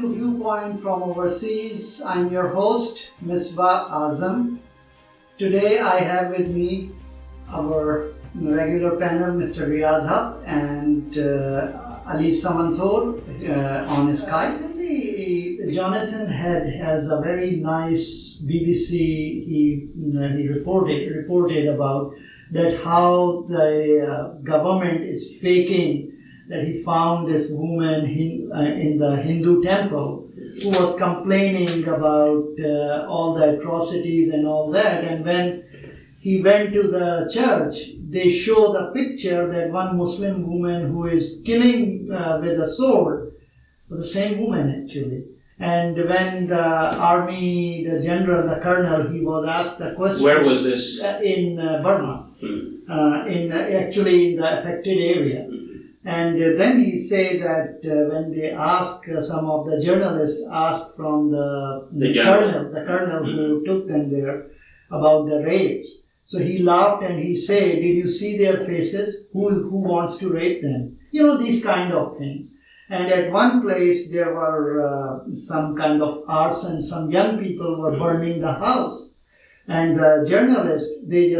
to Viewpoint from Overseas. I'm your host, Misbah Azam. Today I have with me our regular panel, Mr. Riaz Haq and Ali Samantor on Skype. Jonathan has a very nice BBC, he reported about that how the government is faking that he found this woman in the Hindu temple who was complaining about all the atrocities and all that. And when he went to the church, they show the picture that one Muslim woman who is killing with a sword was the same woman actually. And when the army, the general, the colonel, he was asked the question. Where was this? In Burma, actually in the affected area. And then he said that when they asked, some of the journalists asked from the colonel who took them there about the rapes. So he laughed and he said, "Did you see their faces? Who wants to rape them?" You know, these kind of things. And at one place there were some kind of arson. Some young people were burning the house. And the journalists, they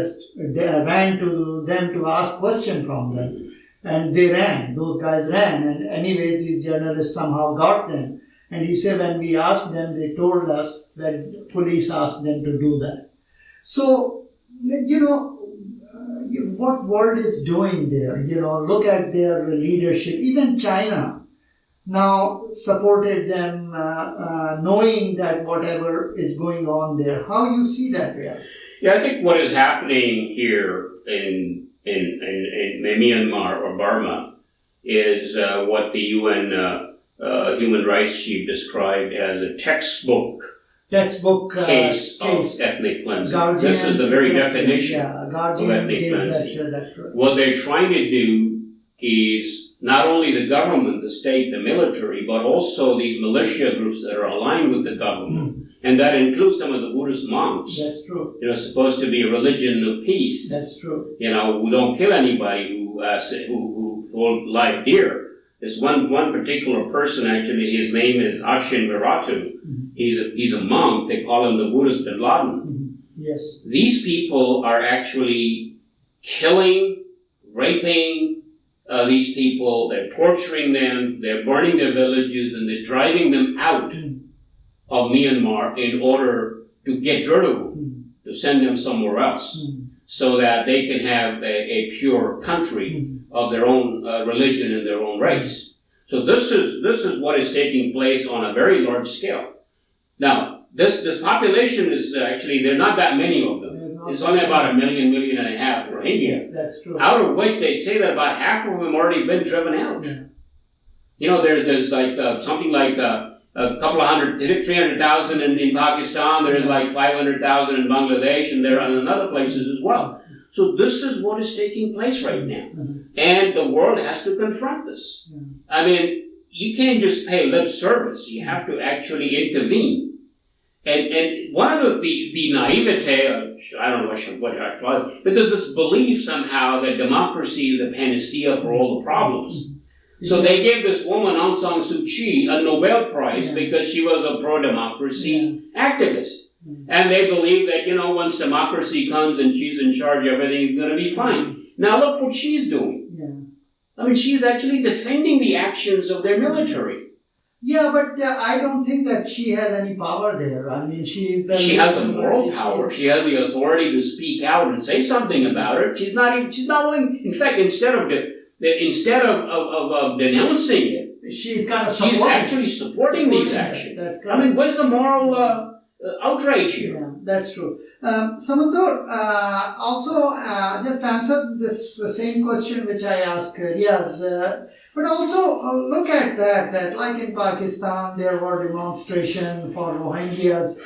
ran to them to ask questions from them. And they ran, those guys ran. And anyway, these journalists somehow got them. And he said when we asked them, they told us that police asked them to do that. So, you know, what world is doing there? You know, look at their leadership. Even China now supported them, knowing that whatever is going on there. How you see that, Riyadh? Yeah, I think what is happening here in Myanmar or Burma is what the UN Human Rights Chief described as a textbook case of ethnic cleansing. Guardian, this is the very definition of ethnic cleansing. What they're trying to do is not only the government, the state, the military, but also these militia groups that are aligned with the government. And that includes some of the Buddhist monks. That's true. You know, supposed to be a religion of peace. That's true. You know, who don't kill anybody, who hold life dear. There's one particular person, actually, his name is Ashin Viratu. He's a monk. They call him the Buddhist Bin Laden. Yes. These people are actually killing, raping these people. They're torturing them. They're burning their villages, and they're driving them out of Myanmar in order to get rid of them, to send them somewhere else, so that they can have a pure country of their own religion and their own race. So this is what is taking place on a very large scale. Now, this population is actually, there are not that many of them. It's only about 1.5 million Rohingya. That's true. Out of which they say that about half of them already been driven out. Yeah. You know, there's like something like a couple of 300,000 in Pakistan. There's like 500,000 in Bangladesh, and there are in other places as well. So this is what is taking place right now. And the world has to confront this. I mean, you can't just pay lip service. You have to actually intervene. And one of the naivete, I don't know what I call it, but there's this belief somehow that democracy is a panacea for all the problems. So they gave this woman, Aung San Suu Kyi, a Nobel Prize because she was a pro-democracy activist. And they believe that, you know, once democracy comes and she's in charge, everything is going to be fine. Now look what she's doing. I mean, she's actually defending the actions of their military. Yeah, but I don't think that she has any power there. I mean, she has the moral power. She has the authority to speak out and say something about it. She's not willing. In fact, instead of denouncing it, she's actually supporting these actions. That's I mean, where's the moral outrage here? Yeah, that's true. Samantor, also just answer this same question which I asked Riaz. But also look at that like in Pakistan there were demonstrations for Rohingyas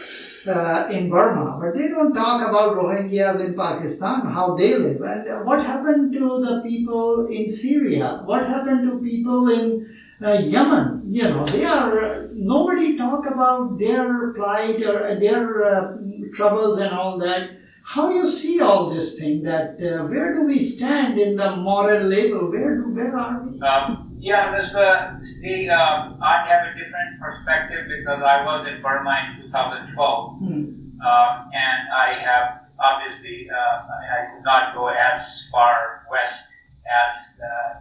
in Burma, but they don't talk about Rohingyas in Pakistan, how they live. And what happened to the people in Syria? What happened to people in Yemen? You know, nobody talk about their plight or their troubles and all that. How you see all this thing, that where do we stand in the moral label? Where are we? Yeah, Mr. I have a different perspective. perspective because I was in Burma in 2012, and I have obviously, I could not go as far west as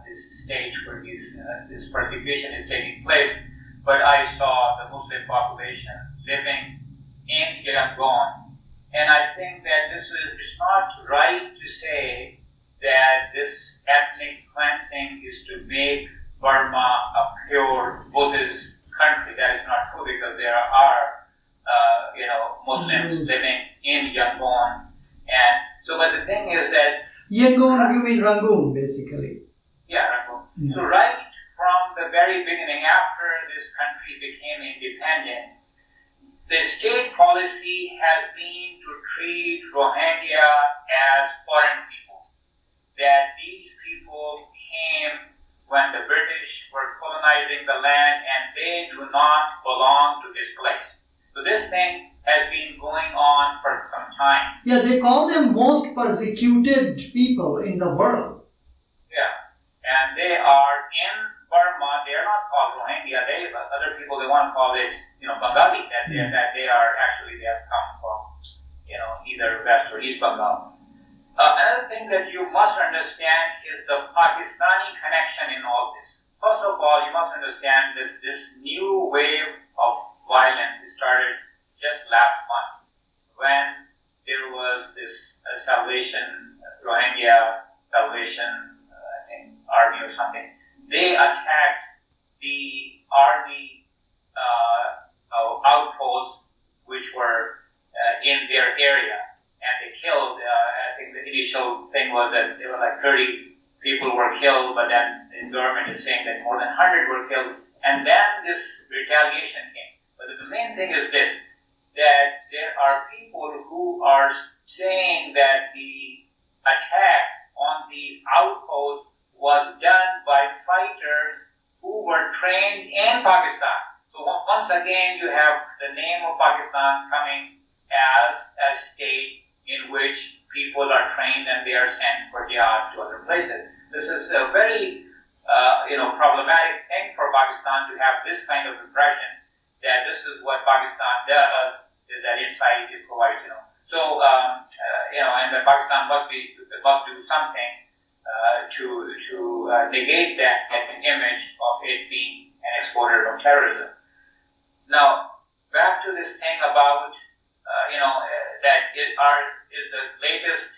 this stage where this persecution is taking place, but I saw the Muslim population living in Yangon, and I think that it's not right to say that this ethnic cleansing is to make Burma a pure Buddhist country. That is not true because there are, Muslims living in Yangon, and so. But the thing is that Yangon, you mean Rangoon, basically. Yeah, Rangoon. Yeah. So right from the very beginning, after this country became independent, the state policy has been to treat Rohingya as foreign people. That these people came when the British were colonizing the land and they do not belong to this place. So this thing has been going on for some time. Yeah, they call them most persecuted people in the world. Yeah, and they are in Burma. They are not called Rohingya. Other people, they want to call it, Bengali. That they have come from, either West or East Bengal. Another thing that you must understand is the Pakistani connection in all this. First of all, you must understand that this new wave of violence started just last month when there was this Rohingya Salvation, Army or something. They attacked the army outposts which were in their area, and they killed. I think the initial thing was that there were like 30 people were killed, but then the government is saying that more than 100 were killed, and then this retaliation came. But the main thing is this, that there are people who are saying that the attack on these outposts was done by fighters who were trained in Pakistan. So once again, you have the name of Pakistan coming as a state in which people are trained and they are sent for jihad to other places. This is a very, problematic thing for Pakistan to have this kind of impression that this is what Pakistan does, is that inside it provides, So, and that Pakistan must do something to negate that image of it being an exporter of terrorism. Now, back to this thing about, that is the latest,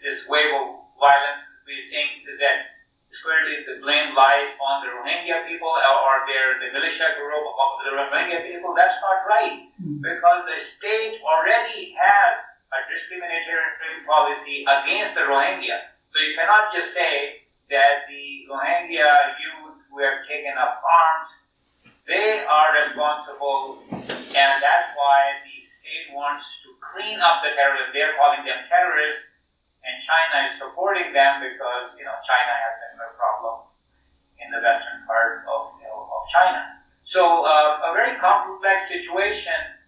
this wave of violence. We think that squarely the blame lies on the Rohingya people or the militia group of the Rohingya people. That's not right, because the state already has a discriminatory policy against the Rohingya. So you cannot just say that the Rohingya youth who have taken up arms, they are responsible, and that's why the state wants to clean up the terrorists. They're calling them terrorists, and China is supporting them because, China has a similar problem in the western part of China. So a very complex situation,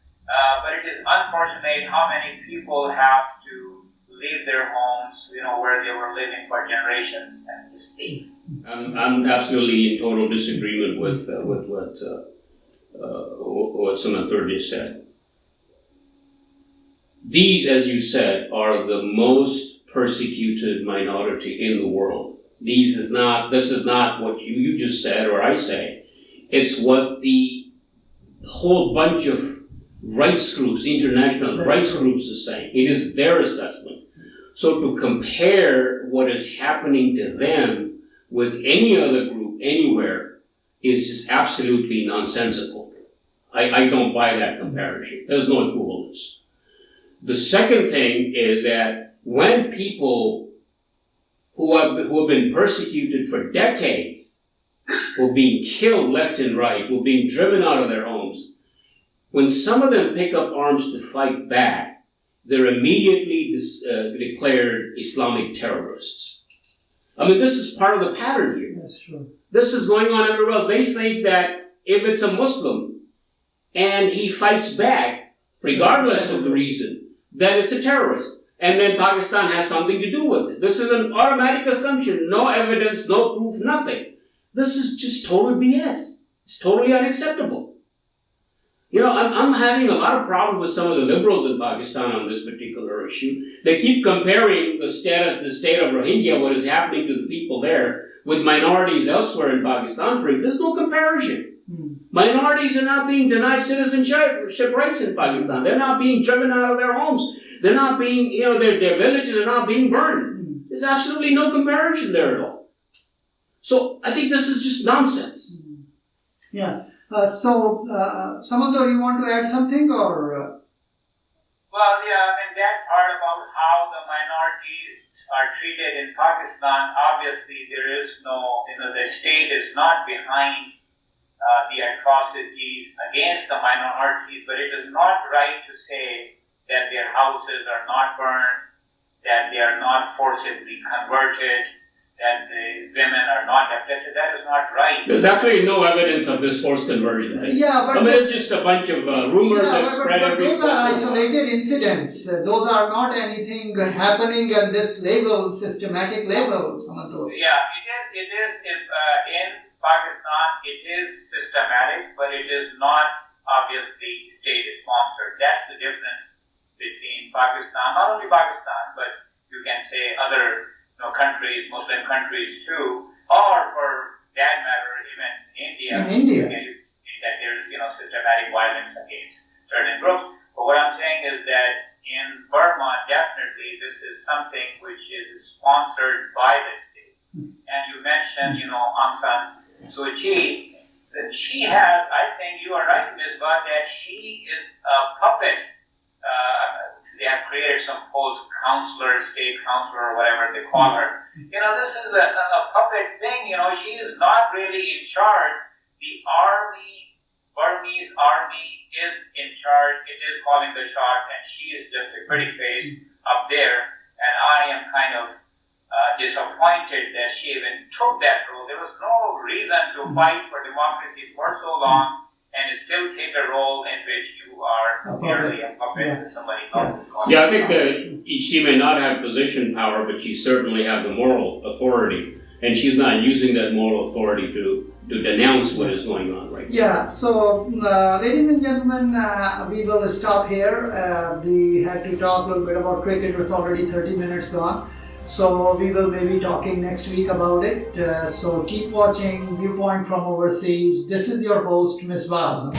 but it is unfortunate how many people have to leave their homes, where they were living for generations, and just leave. I'm absolutely in total disagreement with what Senator just said. These, as you said, are the most persecuted minority in the world. This is not what you just said or I say. It's what the whole bunch of rights groups, international rights groups is saying. It is their assessment. So to compare what is happening to them with any other group anywhere is just absolutely nonsensical. I don't buy that comparison. There's no equivalence. The second thing is that when people who have been persecuted for decades, who are being killed left and right, who are being driven out of their homes, when some of them pick up arms to fight back, they're immediately declared Islamic terrorists. I mean, this is part of the pattern here. That's true. This is going on everywhere else. They think that if it's a Muslim and he fights back, regardless of the reason, then it's a terrorist. And then Pakistan has something to do with it. This is an automatic assumption. No evidence, no proof, nothing. This is just total BS. It's totally unacceptable. You know, I'm having a lot of problems with some of the liberals in Pakistan on this particular issue. They keep comparing the state of Rohingya, what is happening to the people there, with minorities elsewhere in Pakistan. There's no comparison. Minorities are not being denied citizenship rights in Pakistan. They're not being driven out of their homes. They're not being, you know, their villages are not being burned. There's absolutely no comparison there at all. So I think this is just nonsense. Yeah. Samanto, you want to add something or? Well, yeah, I mean, that part about how the minorities are treated in Pakistan, obviously there is no, you know, the state is not behind the atrocities against the minorities, but it is not right to say that their houses are not burned, that they are not forcibly converted, that the women are not affected. That is not right. There's absolutely no evidence of this forced conversion. Right? Yeah, but I mean, it's just a bunch of rumors that spread everywhere. Those are isolated incidents. Those are not anything happening at this level, systematic level, Samanto. Yeah, it is. In Pakistan, it is systematic, but it is not obviously state-sponsored. That's the difference between Pakistan, not only Pakistan, but you can say other countries, Muslim countries too, or for that matter, even India. In India. That there's systematic violence against certain groups. But what I'm saying is that in Burma, definitely this is something which is sponsored by the state. And you mentioned, Aung San Suu Kyi, that she has, I think you are right, Ms. Bhatt, that she is a puppet. They have created some post-counselor, state counselor, or whatever they call her. This is a puppet thing. She is not really in charge. The army, Burmese army, is in charge. It is calling the shot, and she is just a pretty face up there. And I am kind of disappointed that she even took that role. There was no reason to fight for democracy for so long and still take a role in which you are merely a puppet with somebody else. Yeah, I think that she may not have position power, but she certainly has the moral authority, and she's not using that moral authority to denounce what is going on right now. Yeah, so ladies and gentlemen, we will stop here. We had to talk a little bit about cricket. It's already 30 minutes gone. So we will maybe talking next week about it. So keep watching Viewpoint from Overseas. This is your host, Ms. Vaz.